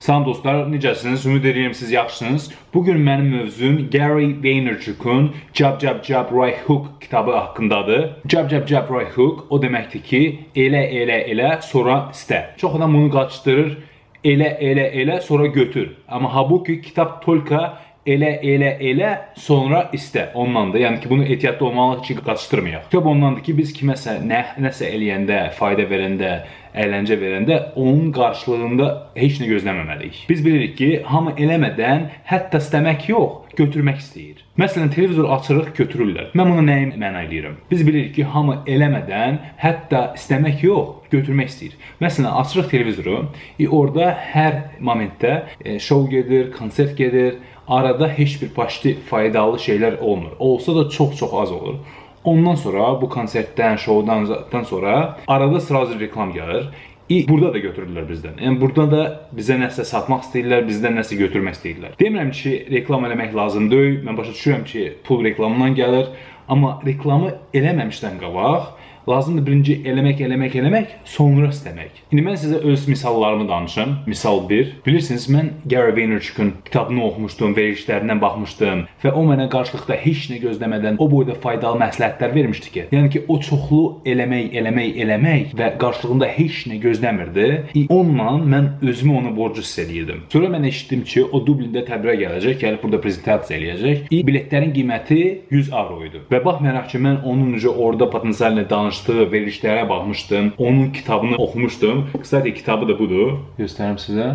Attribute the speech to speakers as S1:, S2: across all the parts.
S1: Salam dostlar, necəsiniz? Ümid edirəm siz yaxşısınız. Bugün mənim mövzum Gary Vaynerchuk'un Jab Jab Jab Right Hook kitabı haqqındadır. Jab Jab Jab Right Hook o deməkdir ki, elə sonra istə. Çox adam bunu qaçdırır, elə sonra götür. Amma halbuki kitab tolka elə sonra istə ondandır. Yəni ki, bunu ehtiyatlı olmalıyıq ki, qaçdırmayaq. Kitab ondandır ki, biz kiməsə nəsə eləyəndə, fayda verəndə, əyləncə verəndə onun qarşılığında heç nə gözləməməliyik. Biz bilirik ki, hamı eləmədən hətta istəmək yox, götürmək istəyir. Məsələn, televizor açırıq, götürürlər. Mən buna nəyi məna eləyirəm? Biz bilirik ki, hamı eləmədən hətta istəmək yox, götürmək istəyir. Məsələn, açırıq televizoru, orada hər momentdə şou gedir, konsert gedir, arada heç bir başlı faydalı şeylər olmur. Olsa da çox az olur. Ondan sonra bu konsertdən, şovdan sonra arada sırası reklam gəlir. Burada da götürürlər bizdən. Yəni burada da bizə nəsə satmaq istəyirlər, bizdən nəsə götürmək istəyirlər. Demirəm ki, reklam eləmək lazım deyil. Mən başa düşürəm ki, pul reklamından gəlir. Amma reklamı eləməmişdən qabaq lazımdır birinci eləmək, sonra istəmək. İndi mən sizə öz misallarımı danışım. Misal 1. Bilirsiniz, mən Gary Vaynerchuk'un kitabını oxumuşdum, verilişlərindən baxmışdım və o mənə qarşılıqda heç nə gözləmədən o boyda faydalı məsləhətlər vermişdi ki, yəni ki, o çoxlu eləmək və qarşılığında heç nə gözləmirdi. Onunla mən özümü ona borcu hiss edirdim. Sonra mən eşitdim ki, o Dublində tədbirə gələcək, gəlib burada prezentasiya eləyəcək. Biletlərin qiyməti 100 avro idi. Və baxmayaraq ki, mən onun orada potensialini verilişlərə baxmışdım, onun kitabını oxumuşdum. Qısaca kitabı da budur. Göstərim sizə.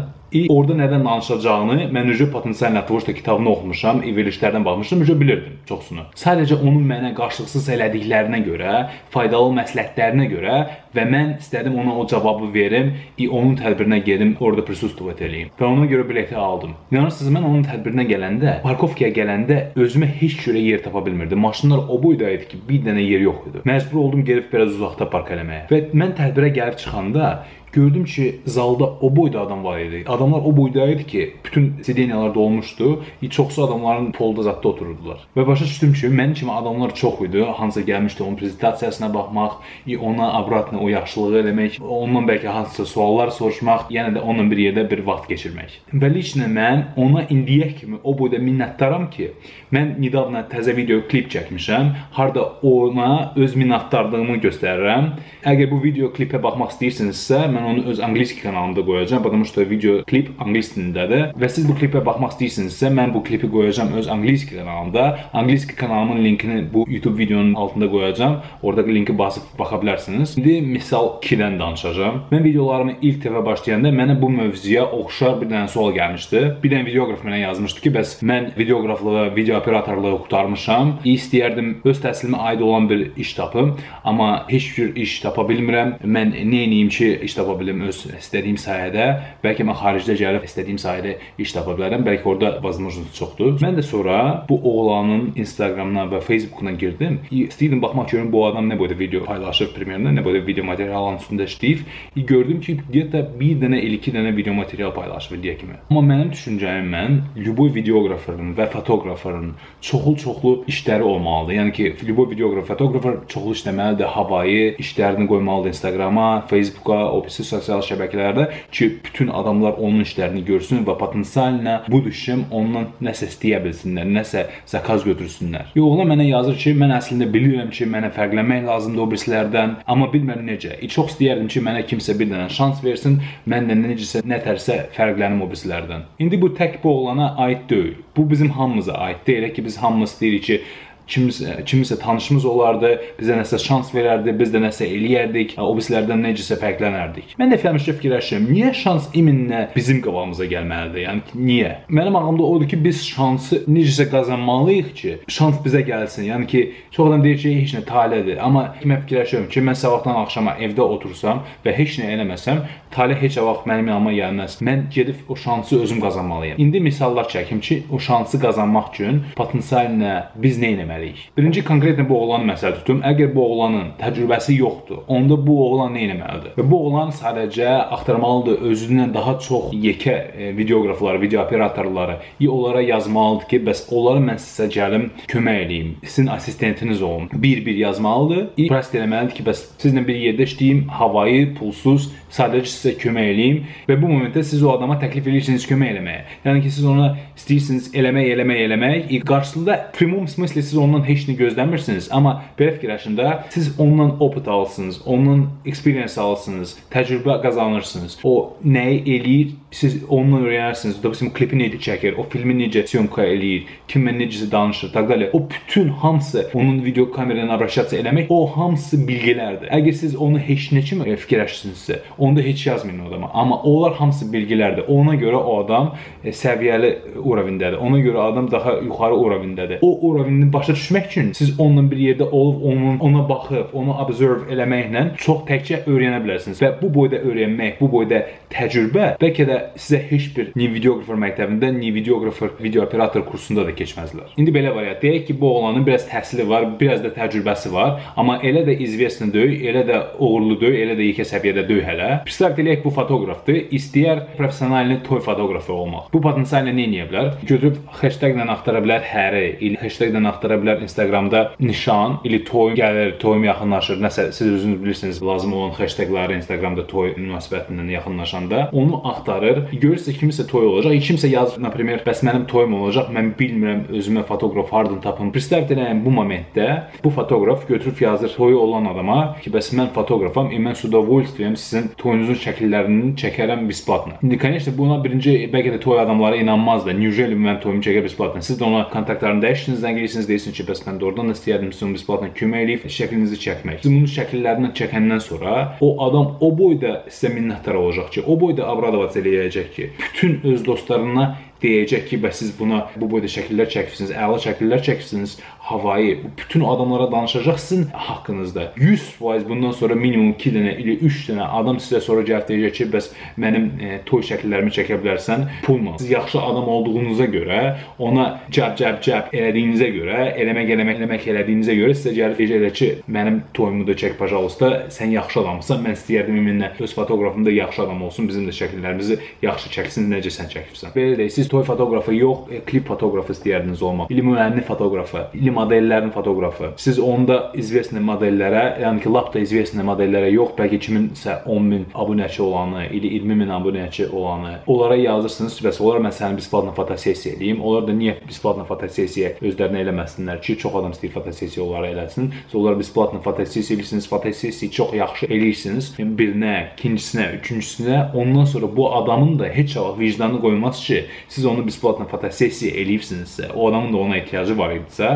S1: Orada nədən danışacağını mən potensialni atmışda kitabını oxumuşam, verilişlərdən baxmışdım, bilirdim çoxsunu. Sadəcə onun mənə qarşılıqsız elədiklərinə görə, faydalı məsləhətlərinə görə və mən istədim ona o cavabı verim, onun tədbirinə gedim, orada prisustovat eləyim. Və ona görə bileti aldım. İnanırsınız, mən onun tədbirinə gələndə, parkovkaya gələndə özümə heç görə yer tapa bilmirdim. Maşınlar o boydaydı ki, bir dənə yer yox idi. Məcbur oldum gəlib biraz uzaqda park eləməyə. Və mən tədbirə gəlib çıxanda gördüm ki, zalda o boyda adam var idi. Adamlar o boydaydı ki, bütün sideniyalar dolmuşdu. Çoxsu adamların polda zadda otururdular. Və başa düşdüm ki, mənim kimi adamlar çox idi. Hansısa gəlmişdi onun prezentasiyasına baxmaq, ona abratını, o yaxşılığı eləmək, ondan bəlkə hansısa suallar soruşmaq, yəni də onunla bir yerdə bir vaxt keçirmək. Və liçnə mən ona indiyə kimi o boyda minnətdaram ki, mən nidavla təzə video klip çəkmişəm. Harda ona öz minnətdarlığımı göstərirəm. Əgər bu video klipə baxmaq istəyirsinizsə, mən onu öz angliski kanalımda qoyacağım. Потому что video klip angilis dilindədir. Və siz bu klipə baxmaq istəyirsinizsə, mən bu klipi qoyacağım öz angliski kanalımda. Angliski kanalımın linkini bu YouTube videonun altında qoyacağım. Orada linki basıb baxa bilərsiniz. İndi misal 2-dən danışacağım. Mən videolarımı ilk dəfə başlayanda mənə bu mövzuya oxşar bir dənə sual gəlmişdi. Bir dənə videoqraf mənə yazmışdı ki, bəs mən videoqraflığı, video operatorluğu qurtarmışam. İstəyərdim öz təhsilimə aid olan bir iş tapım, amma heç bir iş tapa bilmirəm. Mən nə edeyim ki, iş tapa bilim öz istədiyim sahədə. Bəlkə mən xaricdə gəlib istədiyim sahədə iş tapa bilərəm. Bəlkə orada возможность çoxdur. Mən də sonra bu oğlanın Instagramına və Facebookuna girdim. İstəyirdim baxmaq görüm bu adam nə boyda video paylaşır Premierdə, nə boyda video materialın üstündə işləyib. Gördüm ki, deyətə bir dənə, iki dənə video material paylaşır deyə kimi. Amma mənim düşüncəm lüboy videoqrafın və fotoqrafın çoxlu işləri olmalıdır. Yəni ki, lüboy videoqraf, fotoqrafır çoxlu işləməlidir. Havayı işlərini qoymalıdır Instagrama, Facebooka, ofisi sosial şəbəkələrdə ki, bütün adamlar onun işlərini görsün və potensialına bu düşüm ondan nəsə istəyə bilsinlər, nəsə zakaz götürsünlər. Oğlan mənə yazır ki, mən əslində bilirəm ki, mənə fərqlənmək lazımdır o birisilərdən, amma bilmirəm necə. Çox istəyərdim ki, mənə kimsə bir dənə şans versin, mən də necəsə, nətərsə fərqlənim o birisilərdən. İndi bu tək bu oğlana aid deyil. Bu bizim hamımıza aid deyil ki, biz hamımız deyirik ki, kimisə tanışımız olardı, bizə nəsə şans verərdi, biz də nəsə eləyərdik, o birisilərdən necəsə fərqlənərdik. Mən də həmişə fikirləşirəm, niyə şans iminlə bizim qabağımıza gəlməlidir? Yəni niyə? Mənim ağlımda odur ki, biz şansı necəsə qazanmalıyıq ki, şans bizə gəlsin. Yəni ki, çox adam deyir ki, heç nə taledir. Amma mən fikirləşirəm ki, mən sabahdan axşama evdə otursam və heç nə eləməsəm, tale heç vaxt mənim yanıma gəlməz. Mən gedib o şansı özüm qazanmalıyım. İndi misallar çəkim ki, o şansı qazanmaq üçün potensialına biz nə etməliyik? etməliyik? Birinci konkretlə bu oğlanı məsəl tutum. Əgər bu oğlanın təcrübəsi yoxdur, onda bu oğlan nə etməlidir? Və bu oğlan sadəcə axtarmalıdır özündən daha çox yekə videoqrafları, video operatorları onlara yazmalıdır ki, bəs onları mən sizə gəlim kömək eləyim. Sizin assistentiniz olun. Bir yazmalıdır. Prost eləməlidir ki, bəs sizlə bir yerdə işləyim, havayı, pulsuz, sadəcə sizə kömək eləyim və bu momentdə siz o adama təklif edirsiniz kömək eləməyə. Yəni ki, siz ona istəyirsiniz eləmək. Qarşısında primum smysli siz ondan heç nə gözləmirsiniz, amma belə fikirləşin də siz ondan opit alırsınız, ondan experience alırsınız, təcrübə qazanırsınız. O nəyi eləyir, siz ondan öyrənirsiniz. Допустим, klipi necə çəkir, o filmi necə syomka eləyir, kimlə necə danışır, təqdəli. O bütün hamısı onun video kamerayla abraşasiya eləmək, o hamısı bilgilərdir. Əgər siz onu heç nə kimi fikirləşirsinizsə, onda heç yazmayın o adama. Amma onlar hamısı bilgilərdir. Ona görə o adam səviyyəli uravindədir. Ona görə adam daha yuxarı uravindədir. O uravini başa düşmək üçün siz onunla bir yerdə olub, ona baxıb, onu observe eləməklə çox təkcə öyrənə bilərsiniz. Və bu boyda öyrənmək, bu boyda təcrübə bəlkə də sizə heç bir ni videoqrafer məktəbində, ni videoqrafer, video operator kursunda da keçməzlər. İndi belə var ya, deyək ki, bu oğlanın biraz təhsili var, biraz da təcrübəsi var, amma elə də izvestli deyil, elə də uğurlu deyil, elə də yekə səviyyədə deyil hələ. Представьте, eləyək bu fotoqrafdır, istəyər professionalni toy fotoqrafı olmaq. Bu potensiallə nə edə bilər? Götürüb hashtaglə axtara bilər həri, ili hashtaglə axtara bilər Instagramda nişan, ili toy gəlir, toyum yaxınlaşır, nəsə siz özünüz bilirsiniz, lazım olan hashtagları Instagramda toy münasibətindən yaxınlaşanda onu axtarır. Görürsə kimisə toy olacaq, kimsə yazır, например, bəs mənim toyum olacaq, mən bilmirəm özümə fotoqraf hardan tapım. Представьте, bu momentdə bu fotoqraf götürüb yazır toyu olan adama ki, bəs mən fotoqrafam, mən с удовольствием sizin toyunuzun şəkillərini çəkərəm besplatно. İndi, конечно, buna birinci bəlkə də toy adamları inanmaz da. Неужели mən toyumu çəkər besplatно? Siz də ona kontaktlarını dəyişirsiniz, zəng edirsiniz, deyirsiniz ki, bəs mən doğrudan da istəyərdim sizin besplatно kömək eləyib şəklinizi çəkmək. Siz bunun şəkillərini çəkəndən sonra o adam o boyda sizə minnətdar olacaq ki, o boyda обрадоваться eləyəcək ki, bütün öz dostlarına deyəcək ki, bəs siz buna bu boyda şəkillər çəkirsiniz, əla şəkillər çəkirsiniz, havayı, bütün adamlara danışacaq sizin haqqınızda. 100% bundan sonra minimum 2 dənə ilə 3 dənə adam sizə sonra gəlib deyəcək ki, bəs mənim toy şəkillərimi çəkə bilərsən pulla. Siz yaxşı adam olduğunuza görə, ona cəb elədiyinizə görə, eləmək elədiyinizə görə sizə gəlib deyəcək ki, mənim toyumu da çək, pajalosta, sən yaxşı adamsan, mən istəyərdim minlə öz fotoqrafım da yaxşı adam olsun, bizim də şəkillərimizi yaxşı çəksin, necə sən çəkirsən. Belə deyil, siz toy fotoqrafı yox, klip fotoqrafı istəyərdiniz olmaq. İli müğənni fotoqrafı, ili modellərin fotoqrafı. Siz onda izvestli modellərə, yəni ki, lap da izvestli modellərə yox, bəlkə kiminsə 10.000 abunəçi olanı, ili 20.000 abunəçi olanı, onlara yazırsınız, bəs onlar mən sənin besplatно fotosessiya eləyim. Onlar da niyə besplatно fotosessiya özlərinə eləməsinlər ki, çox adam istəyir fotosessiya onlara eləsin. Onlar besplatно fotosessiya eləyirsiniz, fotosessiya çox yaxşı eləyirsiniz. Birinə, ikincisinə, üçüncüsünə, ondan sonra bu adamın da heç vaxt vicdanı qoymaz ki, siz onu besplatно fotosessiya eləyibsinizsə, o adamın da ona ehtiyacı var idisə,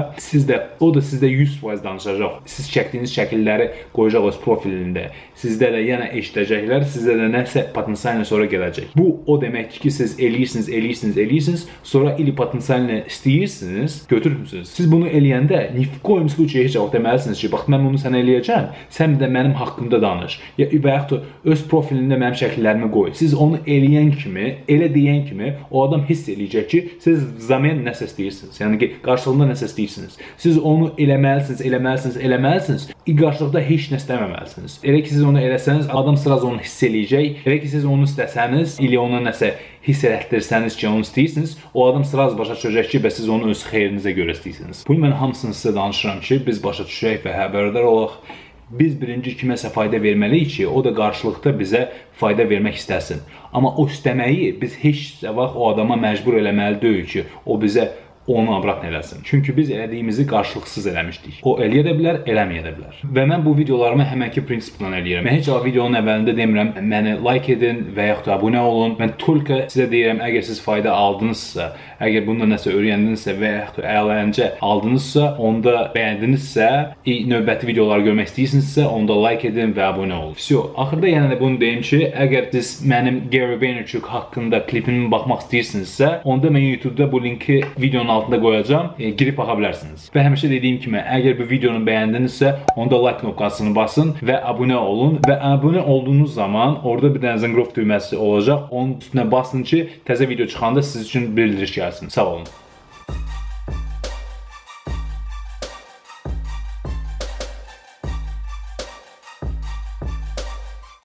S1: o da sizdə 100% danışacaq. Siz çəkdiyiniz şəkilləri qoyacaq öz profilində. Sizdə də yenə eşidəcəklər, sizdə də nəsə potensiallə sonra gələcək. Bu o deməkdir ki, siz eləyirsiniz, sonra ili potensiallə istəyirsiniz, götürürsünüz. Siz bunu eləyəndə ni v koyum случае heç vaxt deməlisiniz ki, bax mən bunu sənə eləyəcəm, sən də mənim haqqımda danış. Və yaxud da öz profilində mənim şəkillərimi qoy. Siz onu eləyən kimi, elə deyən kimi o adam hiss eləyəcək ki, siz zamen nəsə istəyirsiniz. Yəni ki, qarşılığında nəsə istəyirsiniz. Siz onu eləməlisiniz. Qarşılıqda heç nə istəməməlisiniz. Elə ki, siz onu eləsəniz, adam sıraz onu hiss eləyəcək. Elə ki, siz onu istəsəniz, ilə ona nəsə hiss elətdirsəniz ki, onu istəyirsiniz, o adam sıraz başa düşəcək ki, bəs siz onu öz xeyrinizə görə istəyirsiniz. Bunu mən hamısını sizə danışıram ki, biz başa düşək və xəbərdar olaq. Biz birinci kiməsə fayda verməliyik ki, o da qarşılıqda bizə fayda vermək istəsin. Amma o istəməyi biz heç vaxt o adama məcbur eləməli deyil ki, o bizə onu abrat eləsin. Çünki biz elədiyimizi qarşılıqsız eləmişdik. O eləyə də bilər, eləməyə də bilər. Və mən bu videolarımı həmənki prinsiplə eləyirəm. Mən heç vaxt videonun əvvəlində demirəm, məni like edin və yaxud da abunə olun. Mən tulka sizə deyirəm, əgər siz fayda aldınızsa, əgər bunda nəsə öyrəndinizsə və yaxud da əyləncə aldınızsa, onda bəyəndinizsə, növbəti videoları görmək istəyirsinizsə, onda like edin və abunə olun. Всё. Axırda yenə də bunu deyim ki, əgər siz mənim Gary Vaynerchuk haqqında klipimi baxmaq istəyirsinizsə, onda mən YouTube-da bu linki videonun altında qoyacağam, girib baxa bilərsiniz. Və həmişə dediyim kimi, əgər bu videonu bəyəndinizsə, onda like knopkasını basın və abunə olun və abunə olduğunuz zaman orada bir dənə zınqrov düyməsi olacaq. Onun üstünə basın ki, təzə video çıxanda siz üçün bildiriş gəlsin. Sağ olun.